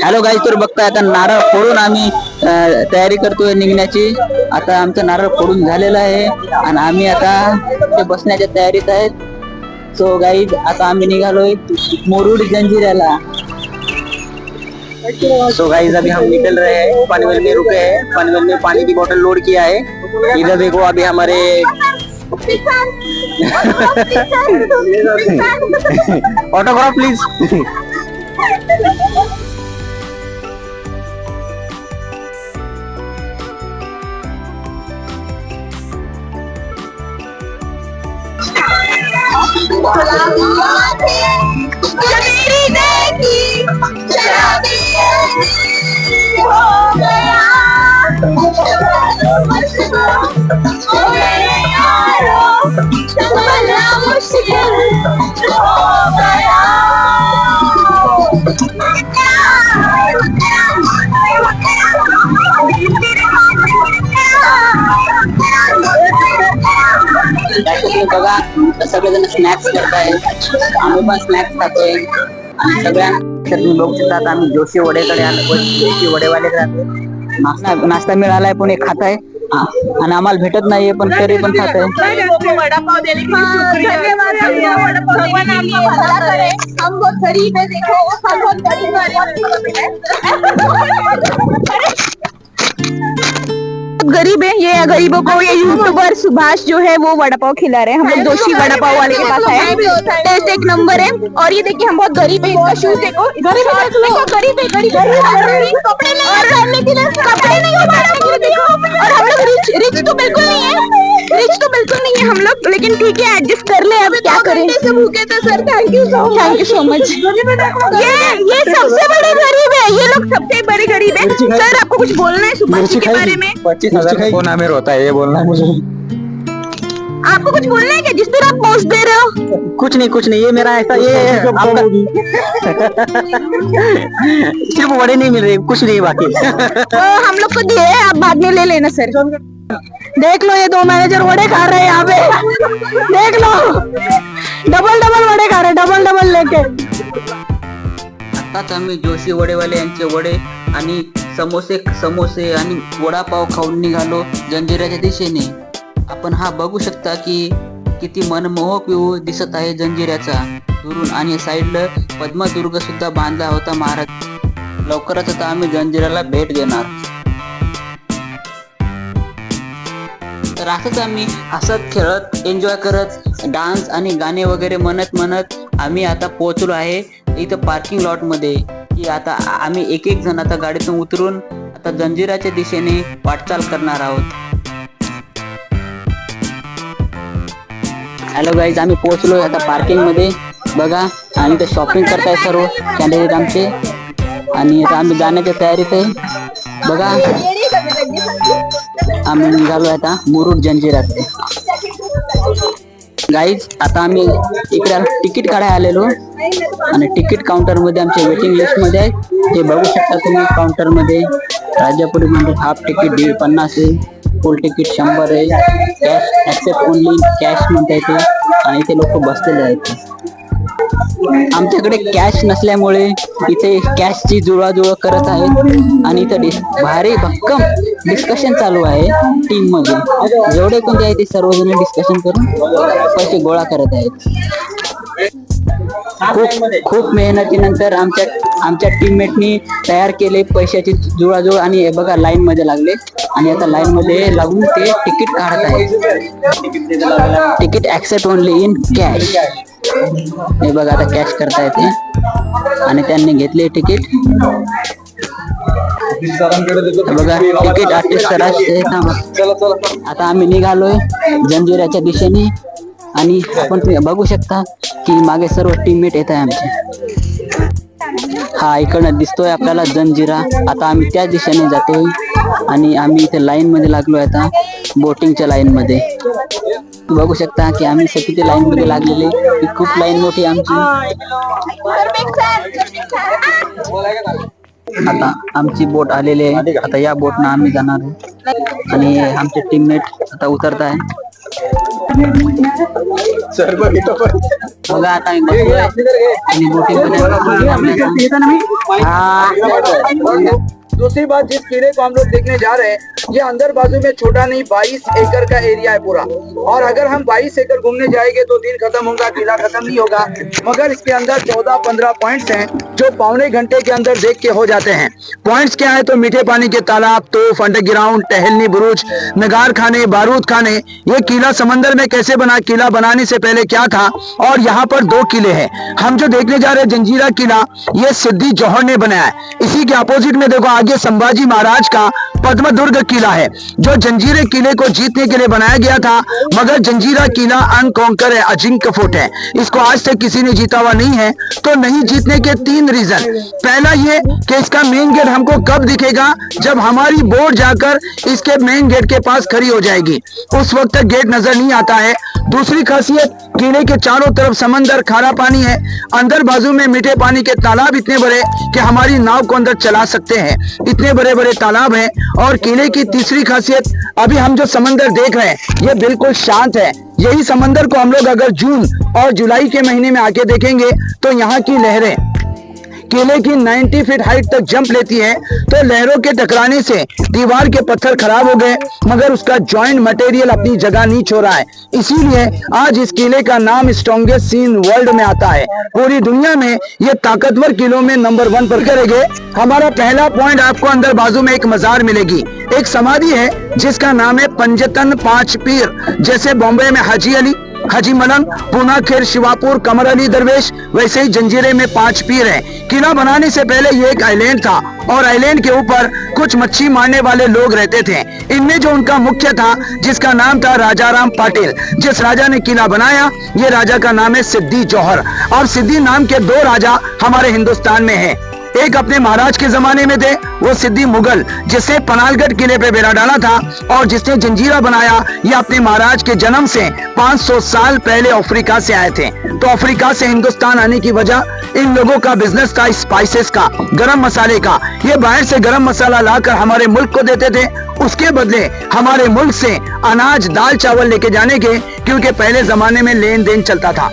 Hello guys, तर बघताय आता नारळ फोडून आम्ही तयारी करतोय निघण्याची. आता आमचा नारळ फोडून झालेला आहे आणि आम्ही आता बसण्याच्या तयारीत आहेत. सो गाईज, आता आम्ही निघालोय मुरुड जंजिऱ्याला. सो गाइस, अभी हम निकल रहे हैं, पनवेल में रुके हैं, पनवेल में पानी की बोतल लोड किया है. इधर देखो अभी हमारे ऑटोग्राफ प्लीज. बघा, सगळेजण स्नॅक्स करताय, आम्ही पण स्नॅक्स खातोय. सगळ्या तुम्ही बघू शकता, आम्ही जोशी वडेकडे आलो. जोशी वडेवाले नाश्ता मिळालाय, पण एक खात आहे आणि आम्हाला भेटत नाहीये, पण तरी पण खात आहे. गरीब है ये, गरीबों को ये यूट्यूबर सुभाष जो है वो वड़ा पाव खिला रहे हैं. हम लोग जोशी वड़ा पाव वाले के पास आए. टेस्ट एक नंबर है. और ये देखिए, हम बहुत गरीब है. इसका शूज देखो, गरीब है, गरीब कपड़े नहीं है, पहनने के लिए कपड़े नहीं है, पहनने के लिए देखो. और हम लोग रिच तो बिल्कुल नहीं है, रिच तो बिल्कुल नहीं है हम लोग, लेकिन ठीक है, एडजस्ट कर ले. अब क्या करें, से भूखे थे sir. Thank you so much. ये सबसे बड़े गरीब है, ये लोग सबसे बड़े गरीब है. सर, आपको कुछ बोलना है सुभाष जी के बारे में? 25,000 फोन हमें होता है, ये बोलना है मुझे. आपको कुछ बोलना है क्या, जिस तरह आप पोस्ट दे रहे हो? कुछ नहीं, ये मेरा ऐसा, ये आपका सिर्फ वड़े नहीं मिल रहे, कुछ नहीं बाकी. तो हम लोग को दिए, आप बाद में ले लेना सर. देख लो, ये दो मैनेजर वड़े खा रहे हैं यहाँ पे. देख लो, डबल वड़े खा रहे, डबल लेके. आताच आम्ही जोशी वडेवाले यांचे वडे आणि समोसे आणि वडापाव खाऊन निघालो जंजिऱ्याच्या दिशेने. आपण हा बघू शकता की किती मनमोहक व्ह्यू दिसत आहे जंजिऱ्याचा दुरून, आणि साईडला पद्मदुर्ग सुद्धा बांधला होता महाराज. लवकरच आता आम्ही जंजिऱ्याला भेट देणार. तर असंच आम्ही हसत खेळत एन्जॉय करत डान्स आणि गाणे वगैरे म्हणत आम्ही आता पोहोचलो आहे इथं पार्किंग लॉट मध्ये. की आता आम्ही एक जण आता गाडीतून उतरून आता जंजिराच्या दिशेने वाटचाल करणार आहोत. हॅलो गाईज, आम्ही पोहोचलोय आता पार्किंग मध्ये. बघा, आणि ते शॉपिंग करताय सर्व कॅन्डिडेट आमचे, आणि आता आम्ही जाण्याच्या तयारीत आहे. बघा, आम्ही निघालो आता मुरुड जंजिऱ्यात. गाईज, आता आम्ही इकडे तिकीट काढायला आलेलो आणि तिकीट काउंटर मध्ये आमच्या वेटिंग लिस्ट मध्ये आहे. हे बघू शकता तुम्ही, काउंटर मध्ये राजापुरी म्हणजे हाफ तिकीट 50 आहे, फुल तिकीट 100 आहे, कॅश ऍक्सेप्ट ओनली कॅश म्हणता येते, आणि इथे लोक बसलेले आहेत. आमच्याकडे कॅश नसल्यामुळे इथे कॅशची जुळवाजुळव करत आहेत, आणि इथे भारी भक्कम डिस्कशन चालू आहे टीम मध्ये. जेवढे कोणते आहे ते सर्वजण डिस्कशन करून पैसे गोळा करत आहेत. खूप मेहनतीनंतर आमच्या टीममेटनी तयार केले पैशाची जुळवाजुळव, आणि हे बघा लाईन मध्ये लागले, आणि आता लाईन मध्ये लागून ते तिकीट काढत आहेत. Ticket accept only in cash. हे बघा, आता कॅश करता येते, आणि त्यांनी घेतले तिकीट. बघा, तिकीट आर्टिस्ट आता आम्ही निघालोय जंजिऱ्याच्या दिशेने, आणि आपण तुम्ही बघू शकता की मागे सर्व टीममेट येत आहे आमचे. हा इकडनं दिसतोय आपल्याला जंजिरा. आता आम्ही त्या दिशेने जातोय, आणि आम्ही इथे लाईन मध्ये लागलोय आता बोटिंगच्या लाईन मध्ये. बघू शकता की आम्ही किती लाईन मध्ये लागलेले, खूप लाईन मोठी आमची. आता आमची बोट आलेली आहे, आता या बोटनं आम्ही जाणार आहे, आणि आमचे टीममेट आता उतरत आहे. बघा आता मी बसलोय आणि बोटिंग दूसरी बात, जिस किले को हम लोग देखने जा रहे हैं, ये अंदर बाजू में छोटा नहीं 22 एकड़ का एरिया है पूरा। और अगर हम 22 एकड़ घूमने जाएंगे तो दिन खत्म होगा, किला खत्म नहीं होगा। मगर इसके अंदर 14-15 पॉइंट्स हैं जो पौने घंटे के अंदर देख के हो जाते हैं। पॉइंट्स क्या है तो मीठे पानी के तालाब, तोफ, अंडरग्राउंड, टहलनी बुरुज, नगार खाने, बारूद खाने। ये किला समंदर में कैसे बना, किला बनाने से पहले क्या था, और यहाँ पर 2 किले हैं। हम जो देखने जा रहे हैं जंजीरा किला, ये सिद्दी जौहर ने बनाया है। इसी के अपोजिट में देखो आगे संभाजी महाराज का पद्म दुर्ग किला है, जो जंजीरे किले को जीतने के लिए बनाया गया था। मगर जंजीरा किला अनकॉन्कर है, अजिंक्य फोर्ट है। इसको आज तक किसी ने जीता हुआ नहीं है। तो नहीं जीतने के 3 रीजन। पहला ये कि इसका मेन गेट हमको कब दिखेगा, जब हमारी बोट जाकर इसके मेन गेट के पास खड़ी हो जाएगी, उस वक्त तक गेट नजर नहीं आता है। दूसरी खासियत, किले के चारों तरफ समंदर, खारा पानी है। अंदर बाजू में मीठे पानी के तालाब इतने बड़े कि हमारी नाव को अंदर चला सकते हैं, इतने बड़े बड़े तालाब हैं। और किले की तीसरी खासियत, अभी हम जो समंदर देख रहे हैं ये बिल्कुल शांत है। यही समंदर को हम लोग अगर जून और जुलाई के महीने में आके देखेंगे तो यहाँ की लहरें किले की 90 फीट हाइट तक जंप लेती है। तो लहरों के टकराने से दीवार के पत्थर खराब हो गए, मगर उसका जॉइंट मटेरियल अपनी जगह नहीं छोड़ा है। इसीलिए आज इस किले का नाम स्ट्रॉन्गेस्ट सीन वर्ल्ड में आता है। पूरी दुनिया में ये ताकतवर किलों में नंबर 1 पर करेंगे। हमारा पहला पॉइंट, आपको अंदर बाजू में एक मजार मिलेगी, एक समाधि है जिसका नाम है पंजतन 5 पीर। जैसे बॉम्बे में हाजी अली, हाजी मलंग, पूना, खेर, शिवापुर, कमर अली दरवेश, वैसे ही जंजीरे में 5 पीर हैं। किला बनाने से पहले ये एक आइलैंड था और आइलैंड के ऊपर कुछ मच्छी मारने वाले लोग रहते थे। इनमें जो उनका मुख्य था, जिसका नाम था राजाराम पाटिल, जिस राजा ने किला बनाया, ये राजा का नाम है सिद्दी जौहर। और सिद्दी नाम के 2 राजा हमारे हिंदुस्तान में हैं। एक अपने महाराज के जमाने में थे, वो सिद्दी मुगल, जिसने पनालगढ़ किले पे बेड़ा डाला था। और जिसने जंजीरा बनाया, ये अपने महाराज के जन्म से 500 साल पहले अफ्रीका से आए थे। तो अफ्रीका से हिंदुस्तान आने की वजह, इन लोगों का बिजनेस था स्पाइसेस का, गरम मसाले का। ये बाहर से गरम मसाला लाकर हमारे मुल्क को देते थे, उसके बदले हमारे मुल्क से अनाज, दाल, चावल लेके जाने के, क्योंकि पहले जमाने में लेन देन चलता था,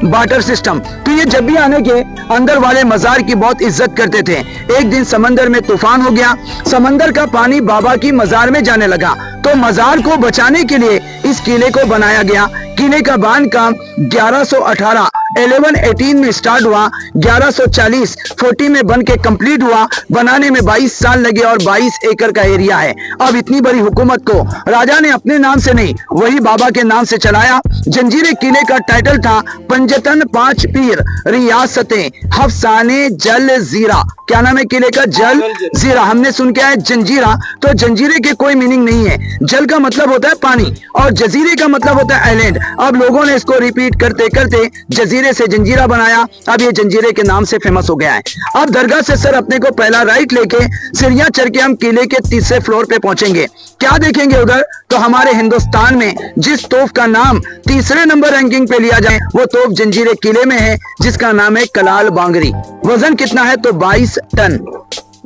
बार्टर सिस्टम। तो ये जब भी आने के अंदर वाले मजार की बहुत इज्जत करते थे। एक दिन समंदर में तूफान हो गया, समंदर का पानी बाबा की मजार में जाने लगा। तो मजार को बचाने के लिए इस किले को बनाया गया। किले का बांध काम 1118 में स्टार्ट हुआ, 1140 में बन के कंप्लीट हुआ। बनाने में 22 साल लगे और 22 एकड़ का एरिया है। अब इतनी बड़ी हुकूमत को राजा ने अपने नाम से नहीं, वही बाबा के नाम से चलाया। जंजीरे किले का टाइटल था पंजतन 5 पीर रियासतें हफसाने जल जीरा। क्या नाम है किले का? जल जीरा। हमने सुन के आए जंजीरा, तो जंजीरे के कोई मीनिंग नहीं है। जल का मतलब होता है पानी और जजीरे का मतलब होता है आइलैंड। अब लोगों ने इसको रिपीट करते करते जजीरे से जंजीरा बनाया। अब ये जंजीरे के नाम से फेमस हो गया है। अब दरगाह से सर अपने को पहला राइट लेके सीढ़ियां चढ़ के हम किले के 3रे फ्लोर पे पहुंचेंगे। क्या देखेंगे उधर? तो हमारे हिंदुस्तान में जिस तोफ का नाम 3रे नंबर रैंकिंग पे लिया जाए, वो तोफ जंजीरे किले में है, जिसका नाम है कलाल बांगरी। वजन कितना है? तो 22 टन,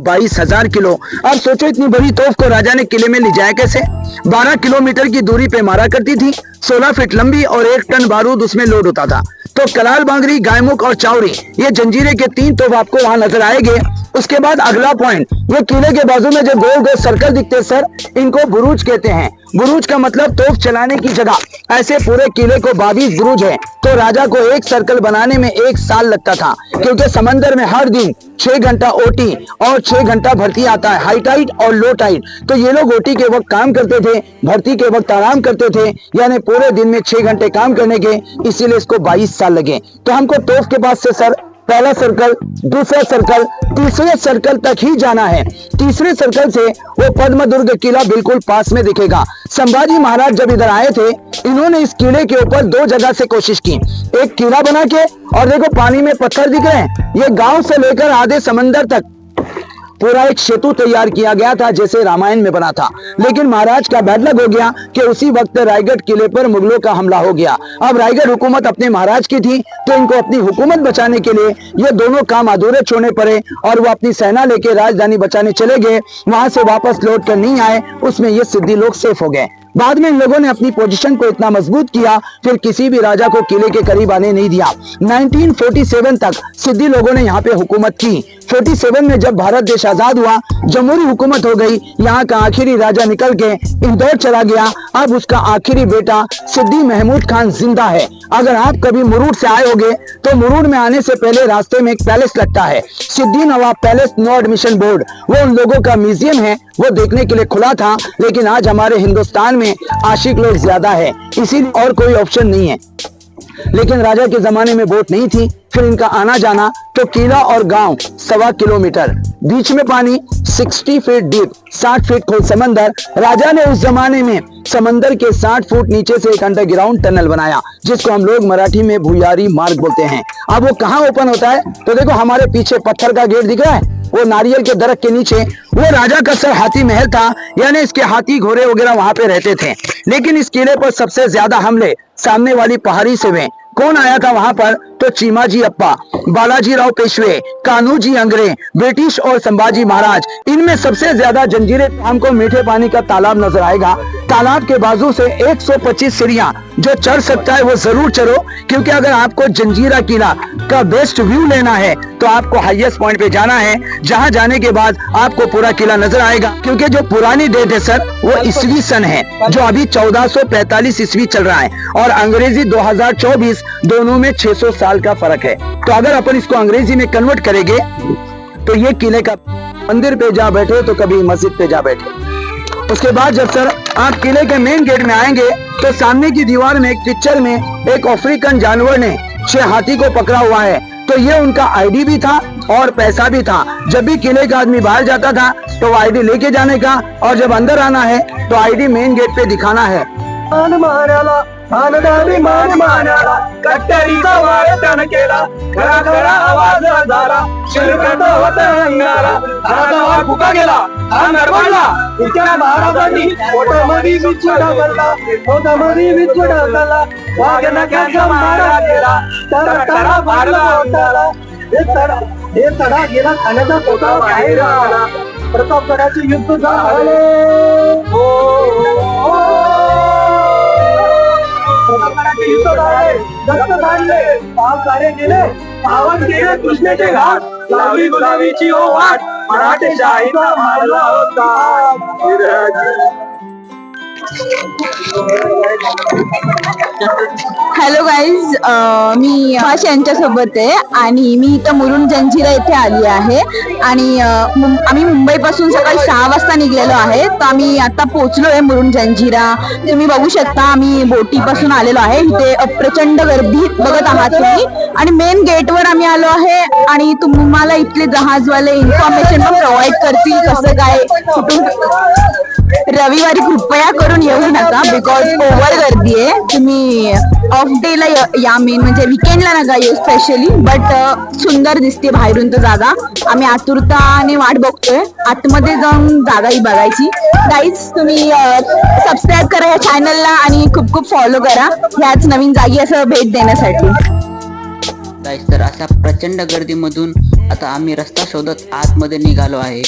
22,000 किलो। अब सोचो इतनी बड़ी तोफ को राजा ने किले में ले जाया कैसे? 12 किलोमीटर की दूरी पे मारा करती थी, 16 फीट लंबी और 1 टन बारूद उसमें लोड होता था। तो कलाल बांगरी, गायमुख और चावरी, ये जंजीरे के 3 तोफ आपको वहां नजर आएंगे। उसके बाद अगला पॉइंट, ये किले के बाजू में जो गोल गोल सर्कल दिखते हैं सर, इनको बुरुज कहते हैं। बुरुज का मतलब तोफ चलाने की जगह। ऐसे पूरे किले को 22 बुरुज है। तो राजा को एक सर्कल बनाने में 1 साल लगता था, क्योंकि समंदर में हर दिन 6 घंटा ओटी और 6 घंटा भर्ती आता है, हाई टाइड और लो टाइड। तो ये लोग ओटी के वक्त काम करते थे, भर्ती के वक्त आराम करते थे, यानी पूरे दिन में 6 घंटे काम करने के, इसीलिए इसको 22 साल लगे। तो हमको तोफ के बाद से सर पहला सर्कल, दूसरा सर्कल, 3रे सर्कल तक ही जाना है। 3रे सर्कल से वो पद्म दुर्ग किला बिल्कुल पास में दिखेगा। संभाजी महाराज जब इधर आए थे, इन्होंने इस किले के ऊपर 2 जगह से कोशिश की, एक किला बना के, और देखो पानी में पत्थर दिख रहे हैं, ये गांव से लेकर आधे समंदर तक पूरा एक सेतु तैयार किया गया था, जैसे रामायण में बना था। लेकिन महाराज का बैड लक हो गया कि उसी वक्त रायगढ़ किले पर मुगलों का हमला हो गया। अब रायगढ़ हुकूमत अपने महाराज की थी, तो इनको अपनी हुकूमत बचाने के लिए ये दोनों काम अधूरे छोड़ने पड़े और वो अपनी सेना लेके राजधानी बचाने चले गए। वहां से वापस लौट कर नहीं आए, उसमें ये सिद्दी लोग सेफ हो गए। बाद में इन लोगों ने अपनी पोजीशन को इतना मजबूत किया, फिर किसी भी राजा को किले के करीब आने नहीं दिया। 1947 तक सिद्दी लोगों ने यहाँ पे हुकूमत की। 47 में जब भारत देश आजाद हुआ, जमहूरी हुकूमत हो गई, यहाँ का आखिरी राजा निकल के इंदौर चला गया। अब उसका आखिरी बेटा सिद्दी महमूद खान जिंदा है। अगर आप कभी मुरूड से आए होगे तो मुरूड में आने से पहले रास्ते में एक पैलेस लगता है, Siddi Nawab palace, no admission board. वो उन लोगों का म्यूजियम है, वो देखने के लिए खुला था। लेकिन आज हमारे हिंदुस्तान में आशिक लोग ज्यादा है, इसीलिए और कोई ऑप्शन नहीं है। लेकिन राजा के जमाने में बोट नहीं थी, फिर इनका आना जाना तो किला और गांव 1.25 किलोमीटर, बीच में पानी 60 फीट डीप, 60 फीट खोल समंदर। राजा ने उस जमाने में समंदर के 60 फुट नीचे से एक अंडरग्राउंड टनल बनाया, जिसको हम लोग मराठी में भुयारी मार्ग बोलते हैं। अब वो कहाँ ओपन होता है तो देखो, हमारे पीछे पत्थर का गेट दिख रहा है, वो नारियल के दरख्त के नीचे वो राजा का सर हाथी महल था, यानी इसके हाथी घोड़े वगैरह वहां पे रहते थे। लेकिन इस किले पर सबसे ज्यादा हमले सामने वाली पहाड़ी से हुए। कौन आया था वहां पर तो चीमाजी अप्पा, बालाजी राव पेशवे, कान्होजी अंग्रे, ब्रिटिश और संभाजी महाराज। इनमें सबसे ज्यादा जंजीरें हमको मीठे पानी का तालाब नजर आएगा। तालाब के बाजू से 125 सीढ़ियां, जो चढ़ सकता है वो जरूर चढ़ो, क्योंकि अगर आपको जंजीरा किला का बेस्ट व्यू लेना है तो आपको हाईएस्ट पॉइंट पे जाना है, जहां जाने के बाद आपको पूरा किला नजर आएगा। क्योंकि जो पुरानी डेट है सर, वो ईस्वी सन है, जो अभी 1445 ईस्वी चल रहा है, और अंग्रेजी 2024, दोनों में 600 साल का फर्क है। तो अगर अपन इसको अंग्रेजी में कन्वर्ट करेंगे तो ये किले का मंदिर पे जा बैठे तो कभी मस्जिद पे जा बैठे। उसके बाद जब सर आप किले के मेन गेट में आएंगे तो सामने की दीवार में एक पिक्चर में एक अफ्रीकन जानवर ने 6 हाथी को पकड़ा हुआ है, तो ये उनका आईडी भी था और पैसा भी था। जब भी किले का आदमी बाहर जाता था तो वो आईडी लेके जाने का, और जब अंदर आना है तो आईडी मेन गेट पे दिखाना है। मान मानाला कट्टरीचा वाळतण केला, खरा खरा आवाज झाला, शिरकांत होता अंगाला, राजावा फुका गेला, हा नरवाडला, तिच्या महाराजांनी पोटामध्ये विछुडा गल्ला, पोटामध्ये विछुडा गल्ला, वाघ नक्याचा मारा गेला, तरा मारला होताला, हे तडा गेला, खाण्याचा पोटा बाहेर आला, प्रतापगडाचे युद्ध झाले, पावन केले कृष्णेचे घाट, लावली गुलाबीची ओ वाट, मराठे शाहीचा मारला होता। हॅलो गाईज, मी भाष यांच्या सोबत आहे आणि मी इथं मुरुड जंजिरा येथे आली आहे आणि आम्ही मुंबईपासून सकाळी 6 वाजता निघलेलो आहे, तर आम्ही आता पोहोचलो आहे मुरुड जंजिरा। तुम्ही बघू शकता आम्ही बोटीपासून आलेलो आहे, इथे प्रचंड गर्दी बघत आहात तुम्ही, आणि मेन गेटवर आम्ही आलो आहे आणि तुम्हाला इथले जहाजवाले इन्फॉर्मेशन पण प्रोव्हाइड करतील कसं काय कुठून। रविवारी कृपया करून येऊ नका, बिकॉज ओव्हर गर्दी आहे। तुम्ही ऑफ डे ला या, मेन म्हणजे विकेंडला नका येऊ स्पेशली, बट सुंदर दिसते बाहेरून तर जागा। आम्ही आतुरताने वाट बघतोय आतमध्ये जाऊन जागाही बघायची। गाईज तुम्ही सबस्क्राईब करा या चॅनलला आणि खूप खूप फॉलो करा ह्याच नवीन जागी असं भेट देण्यासाठी। गाईज तर अशा प्रचंड गर्दीमधून आता आम्ही रस्ता शोधत आतमध्ये निघालो आहे।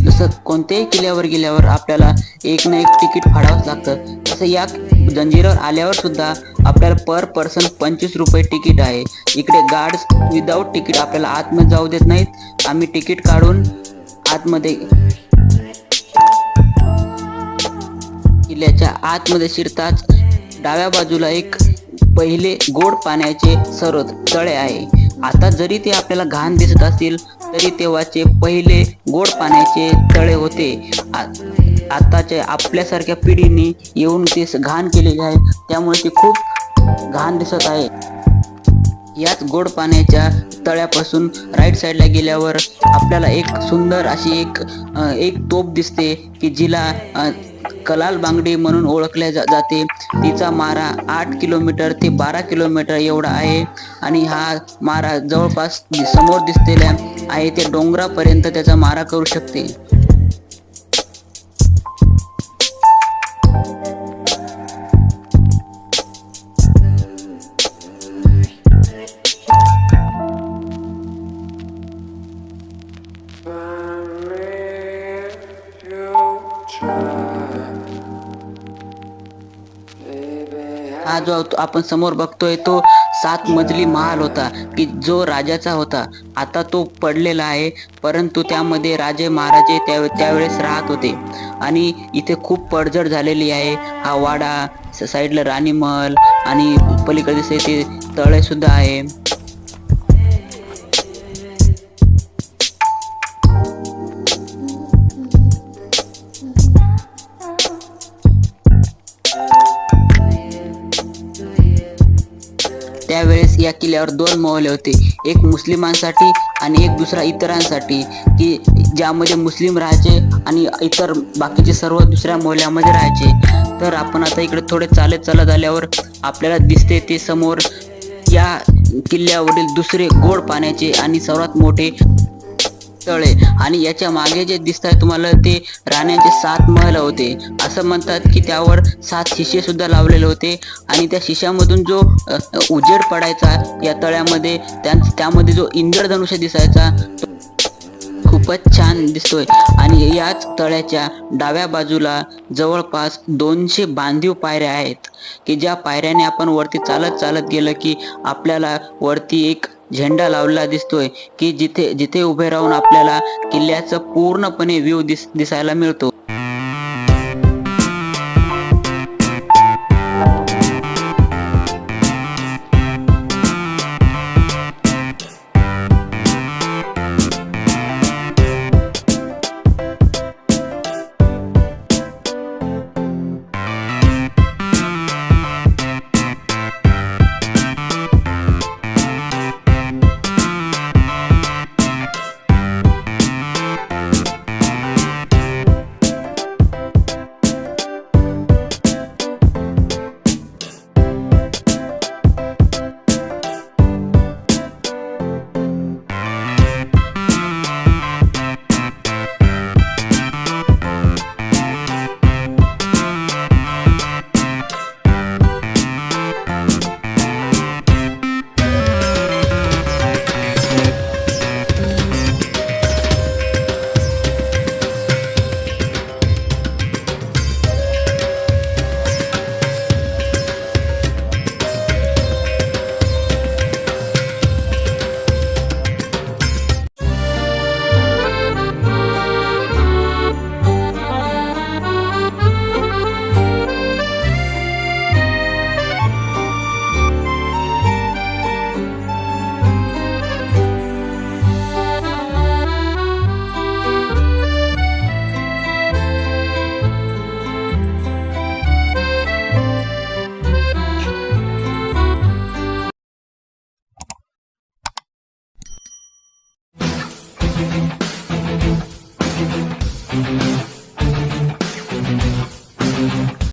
जसं कोणत्याही किल्ल्यावर गेल्यावर आपल्याला एक ना एक तिकीट फाडावंच लागतं, तसं या जंजिरावर आल्यावर सुद्धा आपल्याला पर पर्सन 25 रुपये तिकीट आहे। इकडे गार्ड्स विदाऊट तिकीट आपल्याला आतमध्ये जाऊ देत नाहीत। आम्ही तिकीट काढून आतमध्ये किल्ल्याच्या आतमध्ये शिरताच डाव्या बाजूला एक पहिले गोड पाण्याचे सरोवर तळे आहे। आता जरी ते आपल्याला घाण दिसत असतील तरी तेव्हाचे पहिले गोड पाण्याचे तळे होते। आताच्या आपल्यासारख्या पिढीने येऊन ते घाण केलेले आहे, त्यामुळे ते खूप घाण दिसत आहे। याच गोड पाण्याच्या तळ्यापासून राईट साईडला गेल्यावर आपल्याला एक सुंदर अशी एक तोफ दिसते की जिला कलाल बांगडी म्हणून ओळखले जाते। तिचा मारा 8 किलोमीटर ते 12 किलोमीटर एवढा आहे आणि हा मारा जवळपास समोर दिसलेल्या आहे ते डोंगरापर्यंत त्याचा मारा करू शकते। हा जो आपण समोर बघतोय तो 7 मजली महाल होता की जो राजाचा होता. आता तो पडलेला आहे, परंतु त्यामध्ये राजे महाराजे त्यावेळेस राहत होते आणि इथे खूप पडझड झालेली आहे. हा वाडा, साईडला राणी महल आणि पलीकडे ते तळे सुद्धा आहे. त्यावेळेस या किल्ल्यावर 2 मोहले होते, एक मुस्लिमांसाठी आणि एक दुसरा इतरांसाठी, की ज्यामध्ये मुस्लिम राहायचे आणि इतर बाकीचे सर्व दुसऱ्या मोहल्यामध्ये राहायचे. तर आपण आता इकडे थोडे चालत आल्यावर आपल्याला दिसते ते समोर या किल्ल्यावरील दुसरे गोड पाण्याचे आणि सर्वात मोठे तळे, आणि याच्या मागे जे दिसत आहे तुम्हाला ते राण्यांचे 7 महल होते. असं म्हणतात की त्यावर 7 शिशे सुद्धा लावलेले होते आणि त्या शिशामधून जो उजेड पडायचा या तळ्यामध्ये, त्यामध्ये जो इंद्रधनुष्य दिसायचा तो खूपच छान दिसतोय. आणि याच तळ्याच्या डाव्या बाजूला जवळपास 200 बांधीव पायऱ्या आहेत की ज्या पायऱ्याने आपण वरती चालत गेलं की आपल्याला वरती एक झेंडा लावलेला दिसतोय की जिथे उभे राहून आपल्याला किल्ल्याचं पूर्णपणे व्ह्यू दिसायला मिळतो. Thank you.